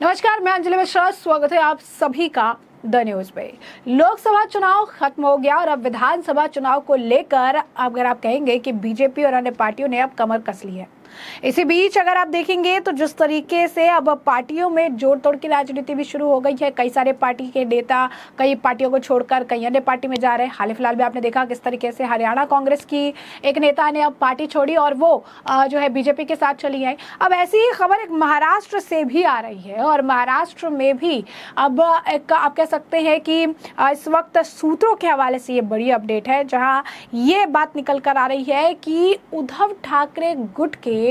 नमस्कार, मैं अंजलि मिश्रा। स्वागत है आप सभी का द न्यूज पे। लोकसभा चुनाव खत्म हो गया और अब विधानसभा चुनाव को लेकर अगर आप कहेंगे कि बीजेपी और अन्य पार्टियों ने अब कमर कस ली है। इसी बीच अगर आप देखेंगे तो जिस तरीके से अब पार्टियों में जोड़ तोड़ की राजनीति भी शुरू हो गई है। कई सारे पार्टी के नेता कई पार्टियों को छोड़कर कई अन्य पार्टी में जा रहे हैं। हाल फिलहाल में आपने देखा किस तरीके से हरियाणा कांग्रेस की एक नेता ने अब पार्टी छोड़ी और वो जो है बीजेपी के साथ चली आई। अब ऐसी ही खबर एक महाराष्ट्र से भी आ रही है और महाराष्ट्र में भी अब एक आप कह सकते हैं कि इस वक्त सूत्रों के हवाले से ये बड़ी अपडेट है, जहां ये बात निकल कर आ रही है कि उद्धव ठाकरे गुट के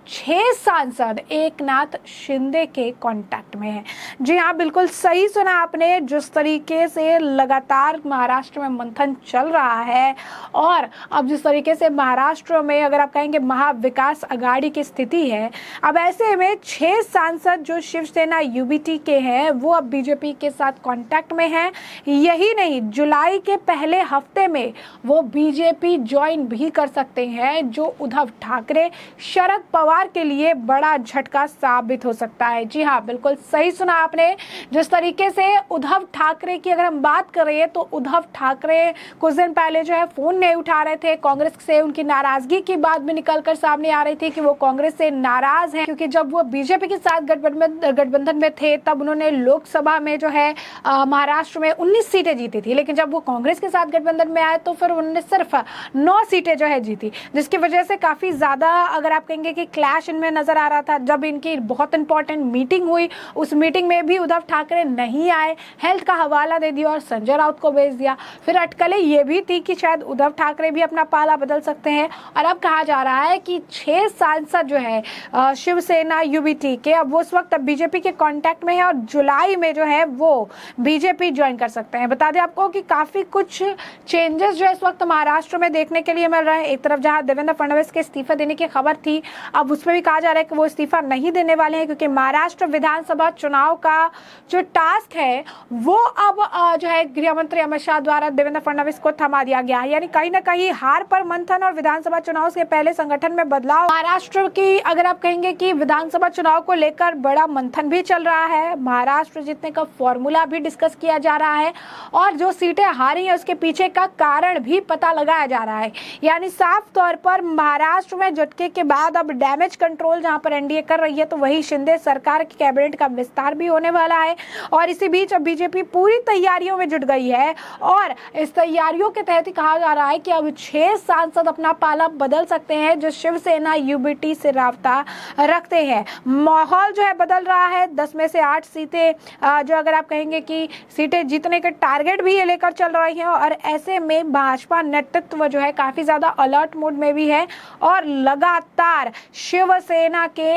6 सांसद एकनाथ शिंदे के कांटेक्ट में हैं। जी हाँ, बिल्कुल सही सुना आपने। जिस तरीके से लगातार महाराष्ट्र में मंथन चल रहा है और अब जिस तरीके से महाराष्ट्र में अगर आप कहेंगे महाविकास अघाड़ी की स्थिति है, अब ऐसे में 6 सांसद जो शिवसेना यूबीटी के हैं वो अब बीजेपी के साथ कांटेक्ट में हैं। यही नहीं, जुलाई के पहले हफ्ते में वो बीजेपी ज्वाइन भी कर सकते हैं, जो उद्धव ठाकरे शरद पवार के लिए बड़ा झटका साबित हो सकता है। जी हाँ, बिल्कुल सही सुना आपने। जिस तरीके से उद्धव ठाकरे की अगर हम बात करें तो उद्धव ठाकरे कुछ दिन पहले जो है फोन नहीं उठा रहे थे। कांग्रेस से उनकी नाराजगी की बात भी निकलकर सामने आ रही थी कि वो कांग्रेस से नाराज हैं, क्योंकि जब वो बीजेपी के साथ गठबंधन में थे तब उन्होंने लोकसभा में जो है महाराष्ट्र में 19 सीटें जीती थी, लेकिन जब वो कांग्रेस के साथ गठबंधन में आए तो फिर उन्होंने सिर्फ 9 सीटें जो है जीती, जिसकी वजह से काफी ज्यादा अगर आप कहेंगे कि क्लैश इनमें नजर आ रहा था। जब इनकी बहुत इंपॉर्टेंट मीटिंग हुई, उस मीटिंग में भी उद्धव ठाकरे नहीं आए, हेल्थ का हवाला दे दिया और संजय राउत को भेज दिया। फिर अटकलें ये भी थी कि शायद उद्धव ठाकरे भी अपना पाला बदल सकते हैं और अब कहा जा रहा है कि 6 सांसद जो है शिवसेना यूबीटी के अब वो इस वक्त बीजेपी के कांटेक्ट में है और जुलाई में जो है वो बीजेपी ज्वाइन कर सकते हैं। बता दें आपको कि काफी कुछ चेंजेस जो है इस वक्त महाराष्ट्र में देखने के लिए मिल रहे हैं। एक तरफ जहां देवेंद्र फडणवीस के इस्तीफा देने की खबर थी, अब उसमें भी कहा जा रहा है कि वो इस्तीफा नहीं देने वाले हैं, क्योंकि महाराष्ट्र विधानसभा चुनाव का जो टास्क है वो अब जो है गृह मंत्री अमित शाह द्वारा देवेंद्र फडणवीस को थमा दिया गया है। यानी कहीं ना कहीं हार पर मंथन और विधानसभा चुनाव से पहले संगठन में बदलाव। महाराष्ट्र की अगर आप कहेंगे कि विधानसभा चुनाव को लेकर बड़ा मंथन भी चल रहा है। महाराष्ट्र जीतने का फॉर्मूला भी डिस्कस किया जा रहा है और जो सीटें हारी है उसके पीछे का कारण भी पता लगाया जा रहा है। यानी साफ तौर पर महाराष्ट्र में झटके के बाद अब डैमेज कंट्रोल जहां पर एनडीए कर रही है, तो वही शिंदे सरकार की कैबिनेट का विस्तार भी होने वाला है। और इसी बीच अब बीजेपी पूरी तैयारियों में जुट गई है और इस तैयारियों के तहत ही कहा जा रहा है कि अब 6 सांसद अपना पाला बदल सकते हैं जो शिवसेना यूबीटी से राब्ता रखते हैं। माहौल जो है बदल रहा है। 10 में से 8 सीटें जो अगर आप कहेंगे कि सीटें जीतने के टारगेट भी ये लेकर चल रही है और ऐसे में भाजपा नेतृत्व जो है काफी ज्यादा अलर्ट मोड में भी है और लगातार शिवसेना के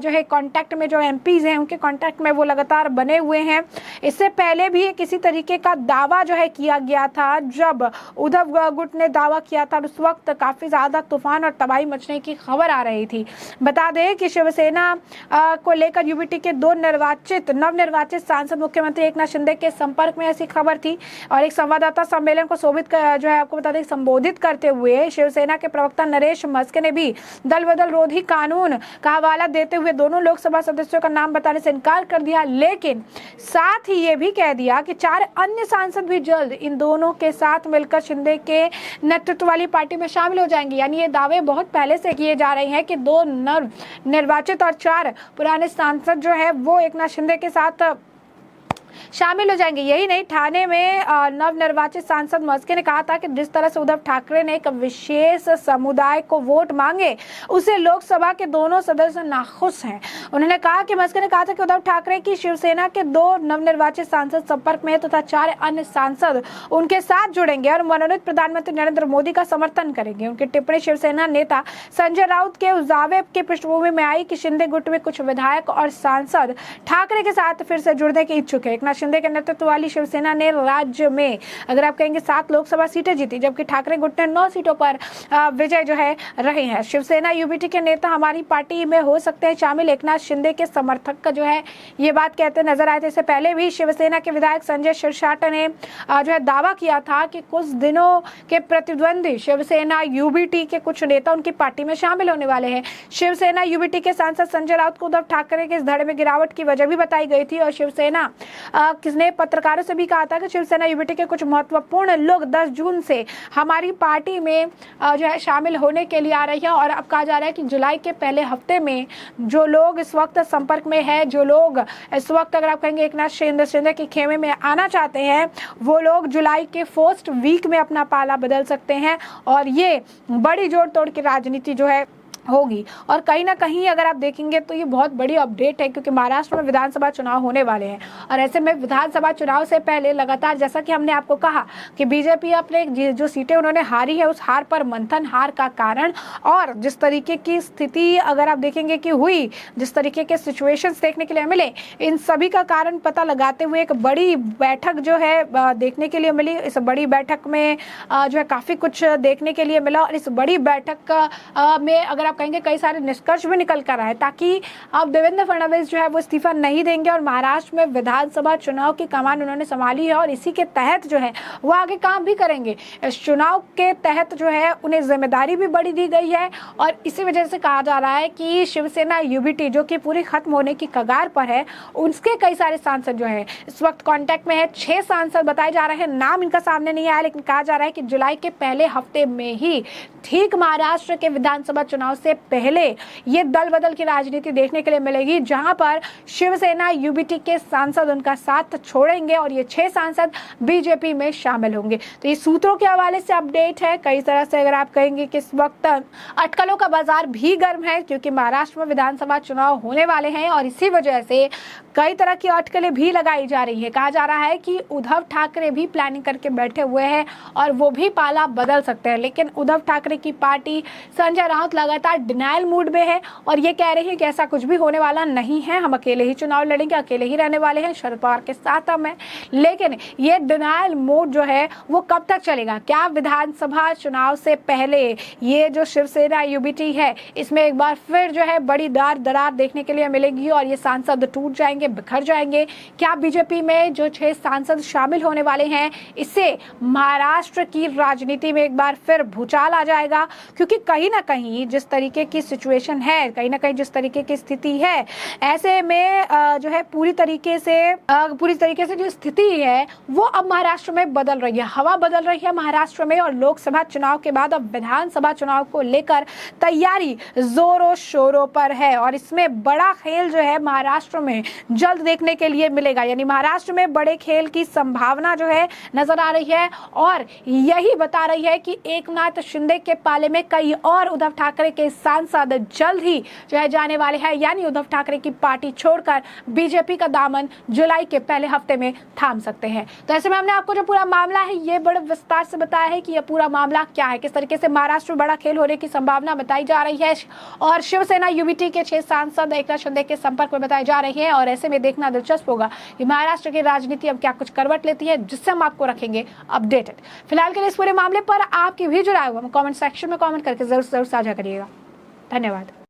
जो है कांटेक्ट में जो एमपीज हैं उनके कांटेक्ट में वो लगातार बने हुए हैं। इससे पहले भी किसी तरीके का दावा जो है किया गया था, जब उद्धव गुट ने दावा किया था उस वक्त काफी ज्यादा तूफान और तबाही मचने की खबर आ रही थी। बता दें कि शिवसेना को लेकर यूबीटी के 2 नवनिर्वाचित सांसद मुख्यमंत्री एकनाथ शिंदे के संपर्क में ऐसी खबर थी और एक संवाददाता सम्मेलन को जो है आपको बता दें संबोधित करते हुए शिवसेना के प्रवक्ता नरेश मस्के ने भी दल बदल रोधी कानून का हवाला देते हुए दोनों लोकसभा सदस्यों का नाम बताने से इनकार कर दिया, लेकिन साथ ही ये भी कह दिया कि 4 अन्य सांसद भी जल्द इन दोनों के साथ मिलकर शिंदे के नेतृत्व वाली पार्टी में शामिल हो जाएंगे। यानी ये दावे बहुत पहले से किए जा रहे हैं कि 2 नवनिर्वाचित और 4 पुराने सांसद जो है वो एकनाथ शिंदे के साथ शामिल हो जाएंगे। यही नहीं, ठाणे में नवनिर्वाचित सांसद मस्के ने कहा था कि जिस तरह से उद्धव ठाकरे ने एक विशेष समुदाय को वोट मांगे उसे लोकसभा के दोनों सदस्य नाखुश हैं। उन्होंने कहा कि मस्के ने कहा था कि उद्धव ठाकरे की शिवसेना के 2 नवनिर्वाचित सांसद संपर्क में है तथा 4 अन्य सांसद उनके साथ जुड़ेंगे और मनोनीत प्रधानमंत्री नरेंद्र मोदी का समर्थन करेंगे। उनकी टिप्पणी शिवसेना नेता संजय राउत के उस दावे के पृष्ठभूमि में आई कि शिंदे गुट में कुछ विधायक और सांसद ठाकरे के साथ फिर से जुड़ने के इच्छुक है। एकनाथ शिंदे के नेतृत्व वाली शिवसेना ने राज्य में अगर आप कहेंगे 7 लोकसभा सीटें जीती, जबकि ठाकरे गुट ने 9 सीटों पर विजय जो है रहे हैं। शिवसेना यूबीटी के नेता हमारी पार्टी में हो सकते हैं शामिल, एकनाथ शिंदे के समर्थक का जो है ये बात कहते नजर आए थे। इससे पहले भी शिवसेना के विधायक संजय शिरसाट ने जो है दावा किया था कि कुछ दिनों के प्रतिद्वंदी शिवसेना यूबीटी के कुछ नेता उनकी पार्टी में शामिल होने वाले हैं। शिवसेना यूबीटी के सांसद संजय राउत को उद्धव ठाकरे के इस धड़े में गिरावट की वजह भी बताई गई थी और शिवसेना किसने पत्रकारों से भी कहा था कि शिवसेना यूबीटी के कुछ महत्वपूर्ण लोग 10 जून से हमारी पार्टी में जो है शामिल होने के लिए आ रही है। और अब कहा जा रहा है कि जुलाई के पहले हफ्ते में जो लोग इस वक्त संपर्क में है, जो लोग इस वक्त अगर आप कहेंगे एकनाथ शिंदे के खेमे में आना चाहते हैं, वो लोग जुलाई के फर्स्ट वीक में अपना पाला बदल सकते हैं और ये बड़ी जोड़ तोड़ की राजनीति जो है होगी। और कहीं ना कहीं अगर आप देखेंगे तो ये बहुत बड़ी अपडेट है, क्योंकि महाराष्ट्र में विधानसभा चुनाव होने वाले हैं और ऐसे में विधानसभा चुनाव से पहले लगातार जैसा कि हमने आपको कहा कि बीजेपी अपने जो सीटें उन्होंने हारी है उस हार पर मंथन, हार का कारण और जिस तरीके की स्थिति अगर आप देखेंगे कि हुई, जिस तरीके के सिचुएशंस देखने के लिए मिले, इन सभी का कारण पता लगाते हुए एक बड़ी बैठक जो है देखने के लिए मिली। इस बड़ी बैठक में जो है काफी कुछ देखने के लिए मिला और इस बड़ी बैठक में अगर आप कहेंगे कई सारे निष्कर्ष भी निकल कर आए, ताकि अब देवेंद्र फडणवीस जो है वो इस्तीफा नहीं देंगे और महाराष्ट्र में विधानसभा चुनाव की कमान उन्होंने संभाली है और इसी के तहत जो है वो आगे काम भी करेंगे। इस चुनाव के तहत जो है उन्हें जिम्मेदारी भी बड़ी दी गई है और इसी वजह से कहा जा रहा है कि शिवसेना यूबीटी जो कि पूरी खत्म होने की कगार पर है, उसके कई सारे सांसद जो है इस वक्त कांटेक्ट में है। 6 सांसद बताए जा रहे हैं, नाम इनका सामने नहीं आया, लेकिन कहा जा रहा है कि जुलाई के पहले हफ्ते में ही ठीक महाराष्ट्र के विधानसभा चुनाव से पहले ये दल बदल की राजनीति देखने के लिए मिलेगी, जहां पर शिवसेना यूबीटी के सांसद उनका साथ छोड़ेंगे और ये 6 सांसद बीजेपी में शामिल होंगे। तो ये सूत्रों के हवाले से अपडेट है। कई तरह से अगर आप कहेंगे कि इस वक्त अटकलों का बाजार भी गर्म है, क्योंकि महाराष्ट्र में विधानसभा चुनाव होने वाले हैं और इसी वजह से कई तरह की अटकलें भी लगाई जा रही है। कहा जा रहा है कि उद्धव ठाकरे भी प्लानिंग करके बैठे हुए हैं और वो भी पाला बदल सकते हैं, लेकिन उद्धव ठाकरे की पार्टी संजय राउत लगातार डिनायल मूड में है और ये कह रही है कि ऐसा कुछ भी होने वाला नहीं है, हम अकेले ही चुनाव लड़ेंगे, अकेले ही रहने वाले हैं, शरद पवार के साथ हम हैं। लेकिन ये डिनायल मूड जो है वो कब तक चलेगा? क्या विधानसभा चुनाव से पहले ये जो शिवसेना यूबीटी है इसमें एक बार फिर जो है बड़ी दरार देखने के लिए मिलेगी और ये सांसद टूट जाएंगे, बिखर जाएंगे? क्या बीजेपी में जो 6 सांसद शामिल होने वाले हैं इससे महाराष्ट्र की राजनीति में एक बार फिर भूचाल आ जाएगा? क्योंकि कहीं ना कहीं जिस तरीके की सिचुएशन है, कहीं ना कहीं जिस तरीके की स्थिति है, ऐसे में जो है पूरी तरीके से जो स्थिति है वो अब महाराष्ट्र में बदल रही है, हवा बदल रही है महाराष्ट्र में और लोकसभा चुनाव के बाद अब विधानसभा चुनाव को लेकर तैयारी जोरों शोरों पर है और इसमें बड़ा खेल जो है महाराष्ट्र में जल्द देखने के लिए मिलेगा। यानी महाराष्ट्र में बड़े खेल की संभावना जो है नजर आ रही है और यही बता रही है कि एकनाथ शिंदे के पाले में कई और उद्धव ठाकरे के सांसद जल्द ही जो है जाने वाले हैं, यानी उद्धव ठाकरे की पार्टी छोड़कर बीजेपी का दामन जुलाई के पहले हफ्ते में थाम सकते हैं। तो ऐसे में हमने आपको जो पूरा मामला है ये बड़े विस्तार से बताया है कि यह पूरा मामला क्या है, किस तरीके से महाराष्ट्र में बड़ा खेल होने की संभावना बताई जा रही है और शिवसेना यूबीटी के 6 सांसद एकनाथ शिंदे के संपर्क में बताए जा रहे हैं और ऐसे में देखना दिलचस्प होगा कि महाराष्ट्र की राजनीति अब क्या कुछ करवट लेती है, जिससे हम आपको रखेंगे अपडेटेड। फिलहाल के लिए इस पूरे मामले पर आपकी भी जो राय हो कमेंट सेक्शन में कमेंट करके जरूर साझा करिएगा। धन्यवाद।